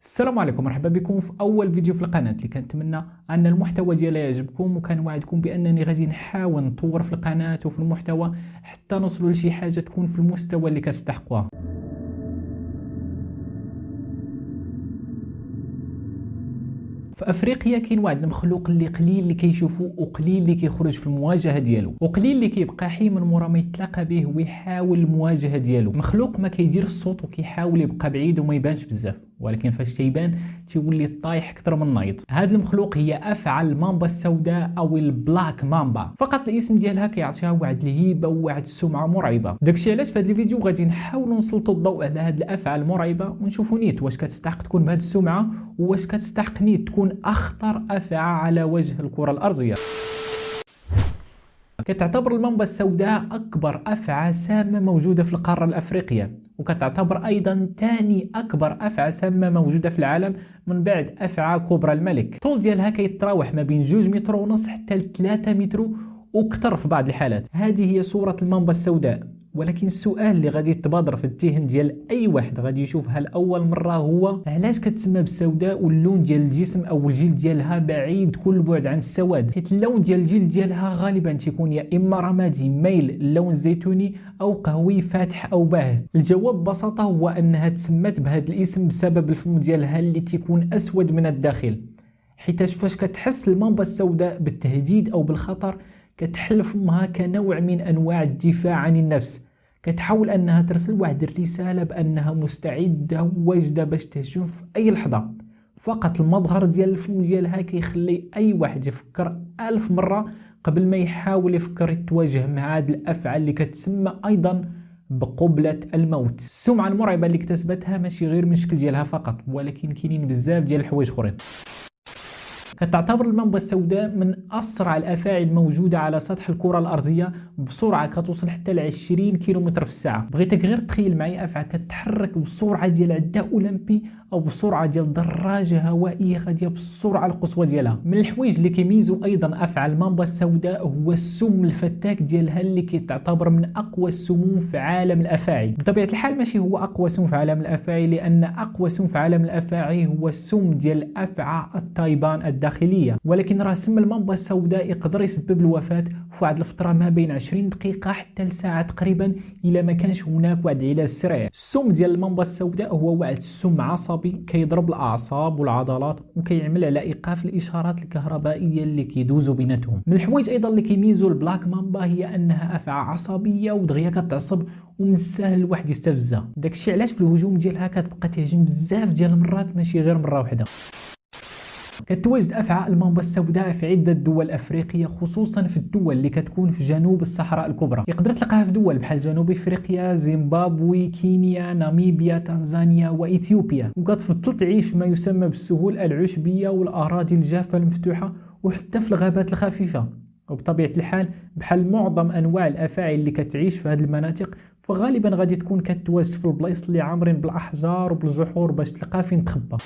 السلام عليكم، مرحبا بكم في اول فيديو في القناه. اللي كنتمنى ان المحتوى ديالها يعجبكم، وكنوعدكم بانني غادي نحاول نطور في القناه وفي المحتوى حتى نوصلوا لشي حاجه تكون في المستوى اللي كتستحقوها. في افريقيا كاين واحد المخلوق اللي قليل اللي كيشوفو وقليل اللي كيخرج في المواجهه ديالو، وقليل اللي كيبقى حي من مورا ما يتلاقى به ويحاول المواجهه ديالو. مخلوق ما كيدير الصوت وكيحاول يبقى بعيد وما يبانش بزاف، ولكن فاش تيبان تيولي طايح اكثر من النايض. هذا المخلوق هي افعى المامبا السوداء او البلاك مامبا. فقط الاسم ديالها كيعطيها واحد الهيبه وواحد السمعه مرعبه. داكشي علاش في هذا الفيديو غادي نحاولوا نسلطوا الضوء على هذه الافعى المرعبه ونشوفوا نيت واش كتستحق تكون بهذه السمعه، واش كتستحق نيت تكون اخطر افعى على وجه الكره الارضيه. كتعتبر المامبا السوداء أكبر أفعى سامة موجودة في القارة الأفريقية، وكتعتبر أيضا ثاني أكبر أفعى سامة موجودة في العالم من بعد أفعى كوبرا الملك. الطول ديالها كيتراوح ما بين 2.5 متر حتى ل 3 متر وأكثر في بعض الحالات. هذه هي صورة المامبا السوداء، ولكن السؤال اللي غادي يتبادر في الذهن ديال اي واحد غادي يشوفها لاول مره هو علاش كتسمى بالسوداء واللون ديال الجسم او الجلد ديالها بعيد كل بعد عن السواد، حيت اللون ديال الجلد ديالها غالبا تيكون يا اما رمادي ميل اللون الزيتوني او قهوي فاتح او باهت. الجواب ببساطه هو انها تسمت بهذا الاسم بسبب الفم ديالها اللي تيكون اسود من الداخل، حيت فاش كتحس المامبا السوداء بالتهديد او بالخطر كتحل فمها كنوع من انواع الدفاع عن النفس، كتحاول انها ترسل واحد الرساله بانها مستعده وواجده باش تهجم في اي لحظه. فقط المظهر ديال الفم ديالها كيخلي اي واحد يفكر 1000 مره قبل ما يحاول يفكر يتواجه مع هاد الافعى اللي كتسمى ايضا بقبلة الموت. السمعة المرعبة اللي اكتسبتها ماشي غير من الشكل ديالها فقط، ولكن كاينين بزاف ديال الحوايج اخرين. كتعتبر المامبا السوداء من أسرع الأفاعي الموجودة على سطح الكرة الأرضية بسرعة كتوصل حتى ل 20 كيلومتر في الساعة. بغيتك غير تخيل معي أفعى كتحرك بسرعة ديال عداء أولمبي أو بسرعة ديال دراجة هوائية غادية بالسرعة القصوى ديالها. من الحوايج اللي كيميزوا أيضا أفعى المامبا السوداء هو السم الفتاك ديالها اللي كتعتبر من أقوى السموم في عالم الأفاعي. بطبيعة الحال ماشي هو أقوى سم في عالم الأفاعي، لأن أقوى سم في عالم الأفاعي هو السم ديال الأفعى التايبان الداخلية، ولكن راه سم المامبا السوداء يقدر يسبب الوفاة في واحد الفترة ما بين 20 دقيقة حتى لساعة تقريبا إلا ما كانش هناك واحد العلاج سريع. السم ديال المامبا السوداء هو واحد السم عصبي كيضرب الأعصاب والعضلات وكيعمل على إيقاف الإشارات الكهربائية اللي كيدوزوا بيناتهم. من الحوايج أيضا اللي كيميزوا البلاك مامبا هي أنها أفعى عصبية ودغيا كتعصب ومن السهل الواحد يستفزها. داكشي علاش في الهجوم ديالها كتبقى تهجم بزاف ديال المرات ماشي غير مرة واحدة. كتواجد أفعى المامبا السوداء في عدة دول أفريقية، خصوصا في الدول اللي كتكون في جنوب الصحراء الكبرى. يقدر تلقاها في دول بحال جنوب افريقيا، زيمبابوي، كينيا، ناميبيا، تنزانيا واثيوبيا، وكتفضل تعيش في ما يسمى بالسهول العشبية والاراضي الجافة المفتوحة وحتى في الغابات الخفيفة. وبطبيعة الحال بحال معظم انواع الافاعي اللي كتعيش في هذه المناطق فغالبا غادي تكون كتواجد في البلايص اللي عامرين بالاحجار وبالجحور باش تلقى فين تخبى.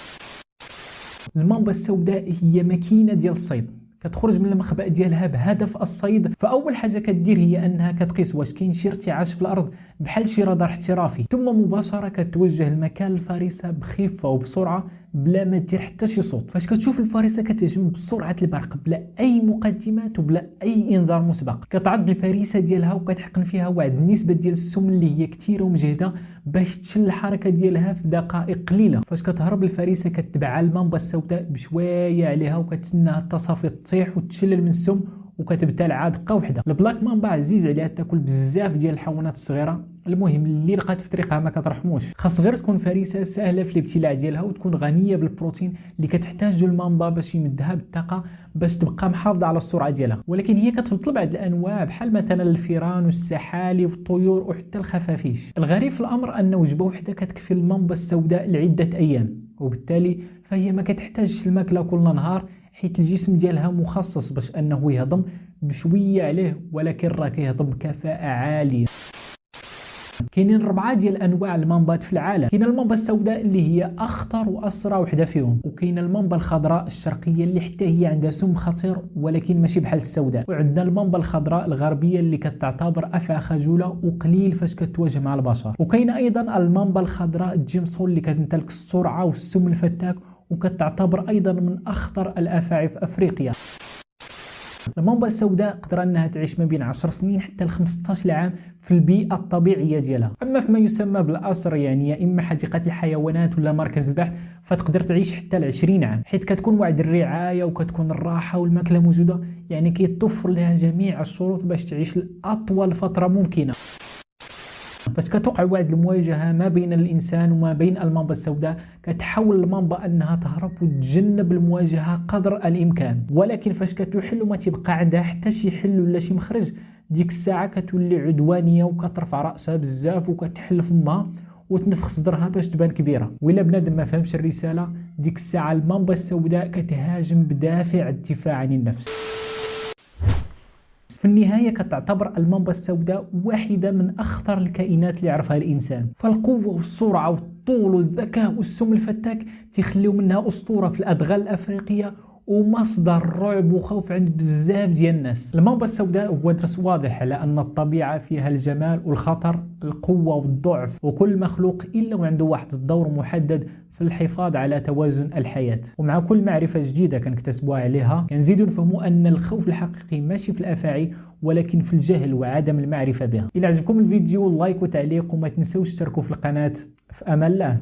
المامبا السوداء هي ماكينه ديال الصيد، كتخرج من المخبأ ديالها بهدف الصيد. فاول حاجه كدير هي انها كتقيس واش كاين شي ارتعاش في الارض بحال شي رادار احترافي، ثم مباشره كتوجه المكان الفريسه بخفه وبسرعه بلا ما دير حتى شي صوت. فاش كتشوف الفريسه كتهجم بسرعه البرق بلا اي مقدمات وبلا اي انذار مسبق. كتعض الفريسه ديالها وكتحقن فيها واحد النسبه ديال السم اللي هي كثيره ومجهده باش تشل الحركه ديالها في دقائق قليله. فاش كتهرب الفريسه كتبع المامبا السوداء بشويه عليها وكتسناها التصافي تطيح وتشلل من السم وكتبدا العادقه وحده. البلاك مامبا عزيز عليها تاكل بزاف ديال الحيوانات الصغيره، المهم اللي لقات في طريقها ما كترحموش. خاص غير تكون فريسه سهله في الابتلاع ديالها وتكون غنيه بالبروتين اللي كتحتاجو المامبا باش يمدها بالطاقه باش تبقى محافظه على السرعه ديالها. ولكن هي كتفضل بعض الانواع بحال مثلا الفيران والسحالي والطيور وحتى الخفافيش. الغريب في الامر ان وجبه وحده كتكفي المامبا السوداء لعده ايام، وبالتالي فهي ما كتحتاجش الماكله كل نهار، حيت الجسم ديالها مخصص باش انه يهضم بشويه عليه، ولكن راه كيهضم بكفاءه عاليه. كاينين 4 ديال انواع المامبات في العالم. كاينه المامبا السوداء اللي هي اخطر واسرع وحده فيهم، وكاينه المامبا الخضراء الشرقيه اللي حتى هي عندها سم خطير ولكن ماشي بحال السوداء، وعندنا المامبا الخضراء الغربيه اللي كتعتبر افعى خجوله وقليل فاش كتواجه مع البشر. وكاينه ايضا المامبا الخضراء الجيمسون اللي كتمتلك السرعه والسم الفتاك وكتعتبر ايضا من اخطر الافاعي في افريقيا. المامبا السوداء قدر انها تعيش ما بين 10 سنين حتى ل 15 عام في البيئه الطبيعيه ديالها. اما فيما يسمى بالاسر، يعني يا اما حديقه الحيوانات ولا مركز البحث، فتقدر تعيش حتى ل 20 عام، حيث كتكون واحد الرعايه وكتكون الراحه والماكله موجوده، يعني كيتوفر لها جميع الشروط باش تعيش لاطول فتره ممكنه. فاش كتوقع واحد المواجهه ما بين الانسان وما بين المامبا السوداء، كتحاول المامبا انها تهرب وتجنب المواجهه قدر الامكان، ولكن فاش كتحل وما تيبقى عندها حتى شي حل ولا شي مخرج، ديك الساعه كتولي عدوانيه وكترفع راسها بزاف وكتحل فمها وتنفخ صدرها باش تبان كبيره. وإلا بنادم ما فهمش الرساله، ديك الساعه المامبا السوداء كتهاجم بدافع الدفاع عن النفس. في النهاية كتعتبر المامبا السوداء واحدة من أخطر الكائنات اللي يعرفها الإنسان، فالقوة والسرعة والطول والذكاء والسم الفتاك تيخليو منها أسطورة في الأدغال الأفريقية ومصدر رعب وخوف عند بزاف ديال الناس. المامبا السوداء هو درس واضح على أن الطبيعة فيها الجمال والخطر، القوة والضعف، وكل مخلوق إلا وعنده واحد الدور محدد في الحفاظ على توازن الحياة. ومع كل معرفة جديدة كنكتسبوها عليها كنزيدو نفهموا أن الخوف الحقيقي ماشي في الأفاعي ولكن في الجهل وعدم المعرفة بها. إلا عجبكم الفيديو لايك وتعليق، وما تنسوش تشتركوا في القناة. في أمان الله.